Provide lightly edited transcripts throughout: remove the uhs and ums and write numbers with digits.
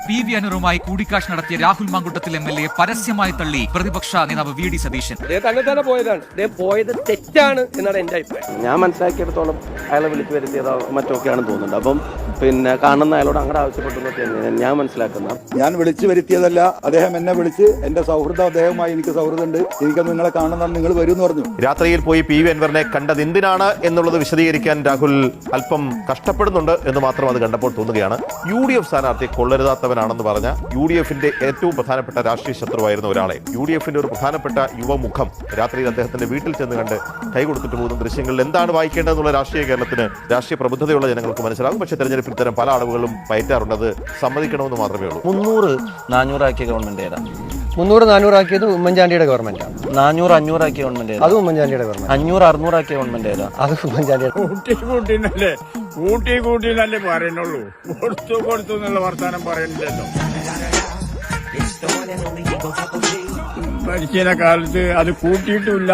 PV അൻവറുമായി കൂടിക്കാഴ്ച നടത്തിയ Rahul Mamkootathil MLA പരസ്യമായി തള്ളി പ്രതിപക്ഷ നേതാവ് VD സതീശൻ. തന്നെ പോയത് തെറ്റാണ് എന്നാണ് എന്റെ അഭിപ്രായം. ഞാൻ മനസ്സിലാക്കിയെടുത്തോളം അയാളെ വിളിച്ചു വരുത്തിയതോ മറ്റൊക്കെയാണെന്ന് തോന്നുന്നുണ്ട്. അപ്പം കാണുന്ന അയാളോട് അങ്ങനെ ആവശ്യപ്പെട്ടു ഞാൻ മനസ്സിലാക്കുന്നത്. ഞാൻ വിളിച്ചു വരുത്തിയതല്ല, അദ്ദേഹം എന്നെ വിളിച്ച് എന്റെ സൗഹൃദം, അദ്ദേഹവുമായി എനിക്ക് സൗഹൃദമുണ്ട്, എനിക്ക് നിങ്ങളെ കാണുന്ന നിങ്ങൾ വരും എന്ന് പറഞ്ഞു. രാത്രിയിൽ പോയി PV അൻവറിനെ കണ്ടത് എന്തിനാണ് എന്നുള്ളത് വിശദീകരിക്കാൻ രാഹുൽ അല്പം കഷ്ടപ്പെടുന്നുണ്ട് എന്ന് മാത്രം അത് കണ്ടപ്പോൾ തോന്നുകയാണ്. UDF സ്ഥാനാർത്ഥി കൊള്ളരുതാത്തവനാണെന്ന് പറഞ്ഞ UDFന്റെ ഏറ്റവും പ്രധാനപ്പെട്ട രാഷ്ട്രീയ ശത്രുവായിരുന്ന ഒരാളെ, UDFന്റെ ഒരു പ്രധാനപ്പെട്ട യുവമുഖം രാത്രിയിൽ അദ്ദേഹത്തിന്റെ വീട്ടിൽ ചെന്ന് കണ്ട് കൈകൊടുത്തിട്ട് പോകുന്ന ദൃശ്യങ്ങളിൽ എന്താണ് വായിക്കേണ്ടതെന്നുള്ള രാഷ്ട്രീയ കേരളത്തിന്, രാഷ്ട്രീയ പ്രബുദ്ധതയുള്ള ജനങ്ങൾക്ക് മനസ്സിലാകും. പക്ഷേ തെരഞ്ഞെടുപ്പിൽ ഇത്തരം പല ആളുകളും പയറ്റാറുണ്ട്. അത് സമ്മതിക്കണമെന്ന് മാത്രമേ ഉള്ളൂ. 300-400 ആക്കിയ ഗവൺമെന്റ് ഏതാ? 300-400 ആക്കിയത് ഉമ്മൻചാണ്ടിയുടെ ഗവൺമെന്റാണ്. 400-500 ആക്കിയ ഗവൺമെന്റ് ഏതാ? അത് ഉമ്മൻചാണ്ടിയുടെ ഗവൺമെന്റ്. 500-600 ആക്കിയ ഗവൺമെന്റ് ഏതാ? അത് ഉമ്മൻചാണ്ടിയുടെ. കൂട്ടിനല്ലേ പറയുന്നുള്ളൂ, കൊടുത്തു എന്നുള്ള വർത്താനം പറയുന്നില്ലല്ലോ. ഭരിക്കുന്ന കാലത്ത് അത് കൂട്ടിയിട്ടുമില്ല,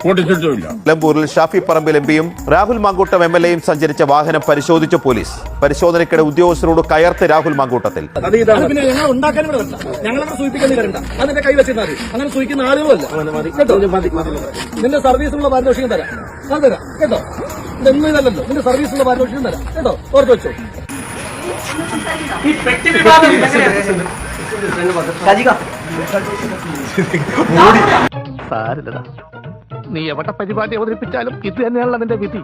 കൂട്ടിച്ചിട്ടുമില്ല. നിലമ്പൂരിൽ ഷാഫി പറമ്പിൽ MPയും രാഹുൽ മാങ്കൂട്ടം MLAയും സഞ്ചരിച്ച വാഹനം പരിശോധിച്ച പോലീസ്. പരിശോധനയ്ക്കിടെ ഉദ്യോഗസ്ഥരോട് കയർത്ത് രാഹുൽ മാങ്കൂട്ടത്തിൽ. ഞങ്ങളങ്ങനെ സൂചിപ്പിക്കാൻ വരണ്ട, അതിന്റെ കൈ വെച്ചിരുന്നാൽ മതി. അങ്ങനെ സൂചിക്കുന്ന ആളുകളല്ല കേട്ടോ. നിന്റെ സർവീസിനുള്ള പാരിതോഷികം തരാം, അത് തരാം കേട്ടോ. ഇതൊന്നും ഇതല്ലല്ലോ, നിന്റെ സർവീസിനുള്ള പാരിതോഷികം തരാം കേട്ടോ, ഓർത്ത് വെച്ചോ. നീ എവിടെ പരിപാടി അവതരിപ്പിച്ചാലും ഇത് തന്നെയാണല്ലോ നിന്റെ വിധി.